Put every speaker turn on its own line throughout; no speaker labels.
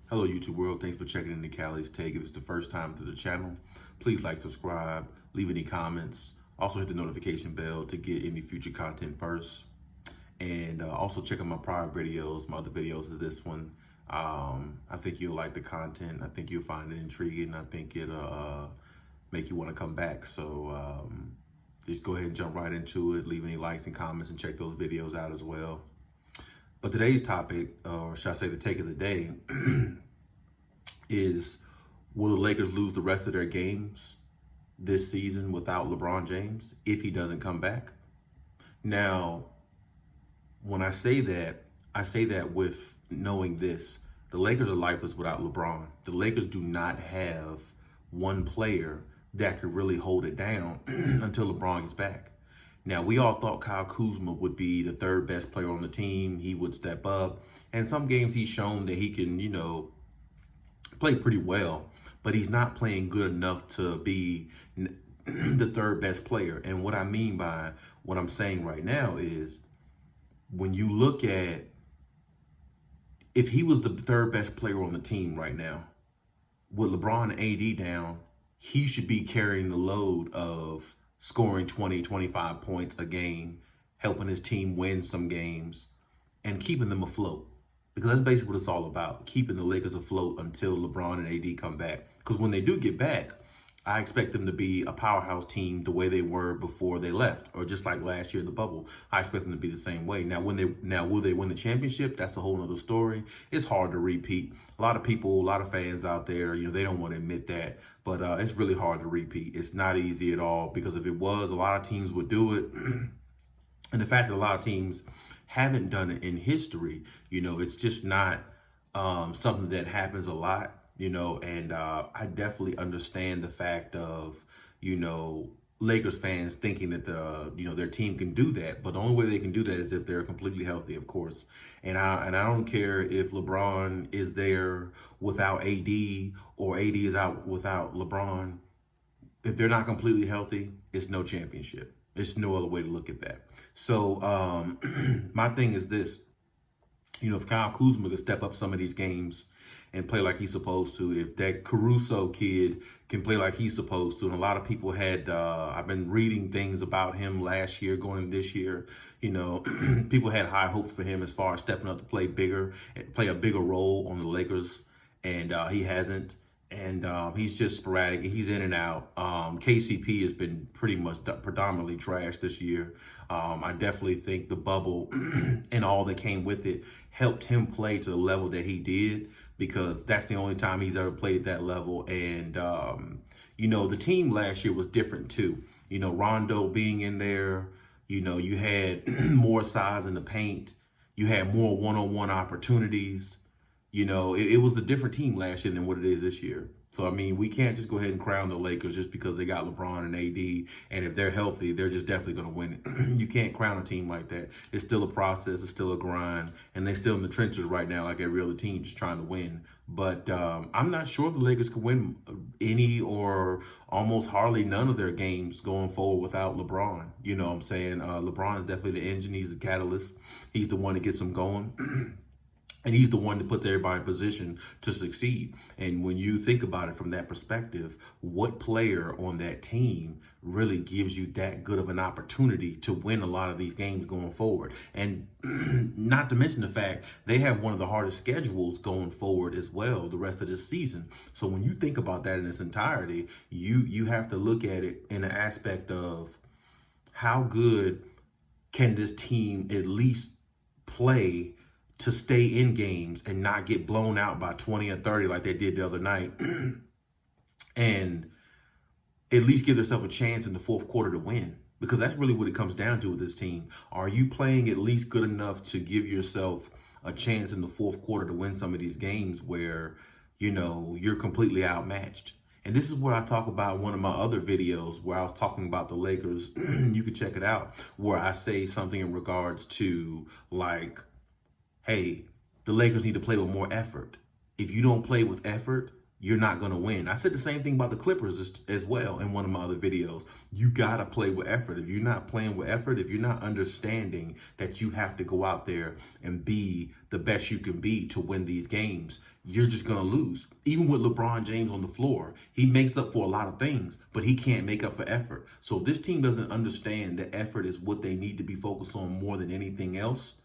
Hello YouTube world, thanks for checking in the Khaliis take. If it's the first time to the channel, please like, subscribe, leave any comments. Also hit the notification bell to get any future content first. And also check out my prior videos, my other videos of this one. I think you'll like the content. I think you'll find it intriguing. I think it'll make you want to come back. So just go ahead and jump right into it. Leave any likes and comments and check those videos out as well. But today's topic, or should I say the take of the day, is will the Lakers lose the rest of their games this season without LeBron James if he doesn't come back? Now, when I say that with knowing this. The Lakers are lifeless without LeBron. The Lakers do not have one player that could really hold it down until LeBron gets back. Now, we all thought Kyle Kuzma would be the third best player on the team. He would step up. And some games he's shown that he can, play pretty well. But he's not playing good enough to be the third best player. And what I mean by what I'm saying right now is when you look at if he was the third best player on the team right now, with LeBron and AD down, he should be carrying the load of scoring 20, 25 points a game, helping his team win some games, and keeping them afloat. Because that's basically what it's all about, keeping the Lakers afloat until LeBron and AD come back. Because when they do get back, I expect them to be a powerhouse team the way they were before they left, or just like last year in the bubble. I expect them to be the same way. Now, will they win the championship? That's a whole nother story. It's hard to repeat. A lot of people, a lot of fans out there, they don't want to admit that, but it's really hard to repeat. It's not easy at all, because if it was, a lot of teams would do it. And the fact that a lot of teams haven't done it in history, it's just not something that happens a lot. And I definitely understand the fact of, Lakers fans thinking that their team can do that. But the only way they can do that is if they're completely healthy, of course. And I don't care if LeBron is there without AD or AD is out without LeBron. If they're not completely healthy, it's no championship. It's no other way to look at that. So my thing is this, if Kyle Kuzma could step up some of these games and play like he's supposed to, if that Caruso kid can play like he's supposed to, and a lot of people had, I've been reading things about him last year, going this year, people had high hopes for him as far as stepping up to play bigger, and play a bigger role on the Lakers, and he hasn't. And he's just sporadic. He's in and out. KCP has been pretty much predominantly trashed this year. I definitely think the bubble and all that came with it helped him play to the level that he did, because that's the only time he's ever played that level. And, the team last year was different too. Rondo being in there, you had more size in the paint. You had more one-on-one opportunities. It was a different team last year than what it is this year. So, we can't just go ahead and crown the Lakers just because they got LeBron and AD. And if they're healthy, they're just definitely going to win it. You can't crown a team like that. It's still a process. It's still a grind. And they're still in the trenches right now like every other team, just trying to win. But I'm not sure the Lakers can win any or almost hardly none of their games going forward without LeBron. You know what I'm saying? LeBron is definitely the engine. He's the catalyst. He's the one that gets them going. And he's the one that puts everybody in position to succeed. And when you think about it from that perspective, what player on that team really gives you that good of an opportunity to win a lot of these games going forward? And not to mention the fact they have one of the hardest schedules going forward as well the rest of this season. So when you think about that in its entirety, you have to look at it in the aspect of how good can this team at least play to stay in games and not get blown out by 20 or 30 like they did the other night, and at least give themselves a chance in the fourth quarter to win. Because that's really what it comes down to with this team. Are you playing at least good enough to give yourself a chance in the fourth quarter to win some of these games where, you're completely outmatched? And this is what I talk about in one of my other videos where I was talking about the Lakers. You can check it out, where I say something in regards to like, hey, the Lakers need to play with more effort. If you don't play with effort, you're not going to win. I said the same thing about the Clippers as well in one of my other videos. You got to play with effort. If you're not playing with effort, if you're not understanding that you have to go out there and be the best you can be to win these games, you're just going to lose. Even with LeBron James on the floor, he makes up for a lot of things, but he can't make up for effort. So if this team doesn't understand that effort is what they need to be focused on more than anything else,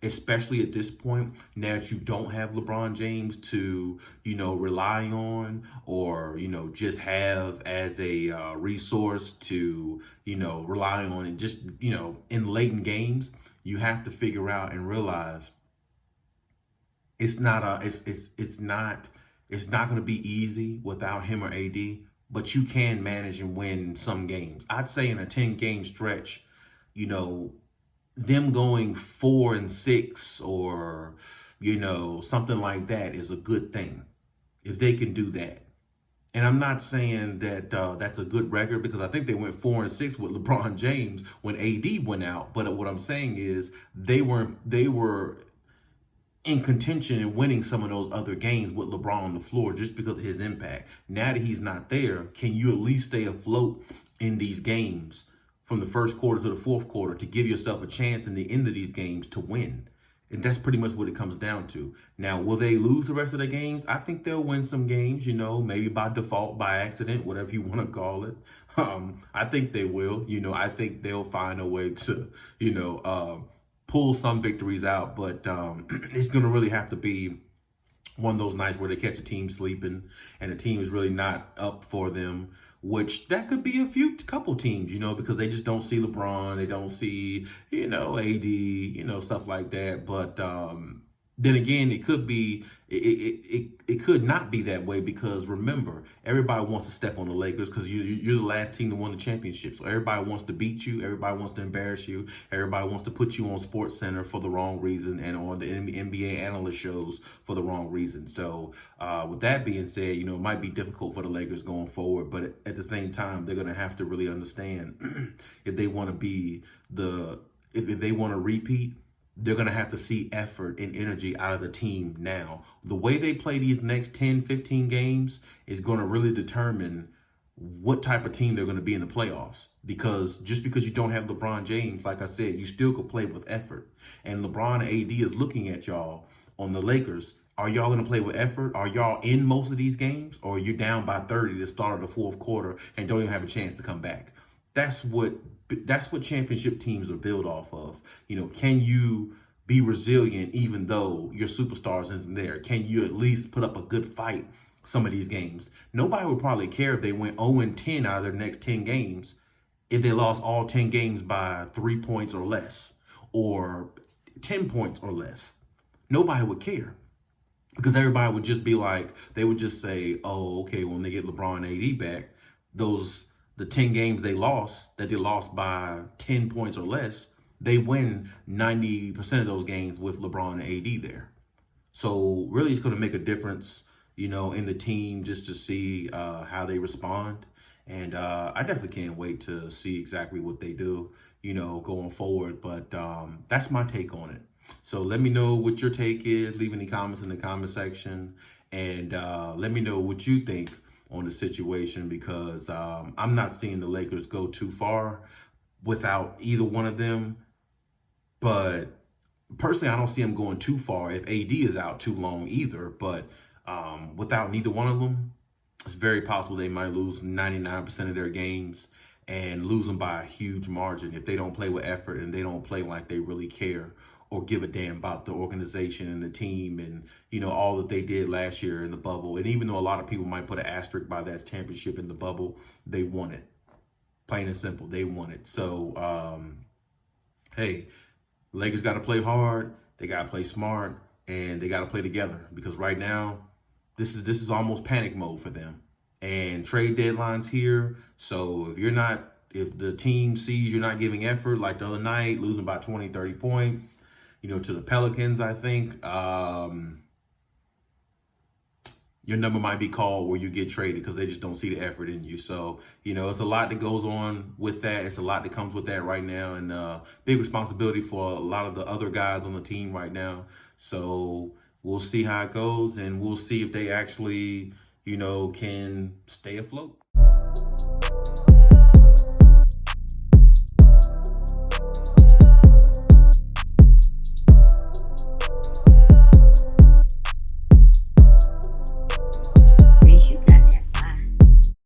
especially at this point, now that you don't have LeBron James to, rely on or, just have as a resource to, rely on and just, in late games, you have to figure out and realize it's not going to be easy without him or AD, but you can manage and win some games. I'd say in a 10-game stretch, them going 4-6 or, something like that is a good thing if they can do that. And I'm not saying that that's a good record because I think they went 4-6 with LeBron James when AD went out. But what I'm saying is they were in contention and winning some of those other games with LeBron on the floor just because of his impact. Now that he's not there, can you at least stay afloat in these games from the first quarter to the fourth quarter to give yourself a chance in the end of these games to win? And that's pretty much what it comes down to. Now, will they lose the rest of the games? I think they'll win some games, maybe by default, by accident, whatever you want to call it. I think they will. I think they'll find a way to, pull some victories out. But it's going to really have to be one of those nights where they catch a team sleeping and the team is really not up for them, which that could be couple teams, because they just don't see LeBron, they don't see, AD, stuff like that. But then again, it could be, it could not be that way because remember, everybody wants to step on the Lakers because you're the last team to win the championship. So everybody wants to beat you, everybody wants to embarrass you, everybody wants to put you on SportsCenter for the wrong reason and on the NBA analyst shows for the wrong reason. So with that being said, it might be difficult for the Lakers going forward, but at the same time, they're going to have to really understand if they want to be if they want to repeat, they're going to have to see effort and energy out of the team now. The way they play these next 10, 15 games is going to really determine what type of team they're going to be in the playoffs. Because just because you don't have LeBron James, like I said, you still could play with effort. And LeBron and AD is looking at y'all on the Lakers. Are y'all going to play with effort? Are y'all in most of these games? Or are you down by 30 to the start of the fourth quarter and don't even have a chance to come back? That's what championship teams are built off of. Can you be resilient even though your superstars isn't there? Can you at least put up a good fight some of these games? Nobody would probably care if they went 0-10 out of their next 10 games if they lost all 10 games by 3 points or less or 10 points or less. Nobody would care because everybody would just be like, they would just say, oh, okay, when they get LeBron and AD back, the 10 games they lost by 10 points or less, they win 90% of those games with LeBron and AD there. So really it's going to make a difference, in the team just to see how they respond. And I definitely can't wait to see exactly what they do, going forward. But that's my take on it. So let me know what your take is. Leave any comments in the comment section. And let me know what you think on the situation because I'm not seeing the Lakers go too far without either one of them. But personally, I don't see them going too far if AD is out too long either. But without neither one of them, it's very possible they might lose 99% of their games and lose them by a huge margin if they don't play with effort and they don't play like they really care or give a damn about the organization and the team and, all that they did last year in the bubble. And even though a lot of people might put an asterisk by that championship in the bubble, they won it. Plain and simple, they won it. So, hey, Lakers got to play hard, they got to play smart, and they got to play together because right now, this is almost panic mode for them. And trade deadline's here, so if the team sees you're not giving effort, like the other night, losing by 20, 30 points, to the Pelicans, I think, your number might be called where you get traded because they just don't see the effort in you. So, it's a lot that goes on with that. It's a lot that comes with that right now and big responsibility for a lot of the other guys on the team right now. So we'll see how it goes and we'll see if they actually, can stay afloat.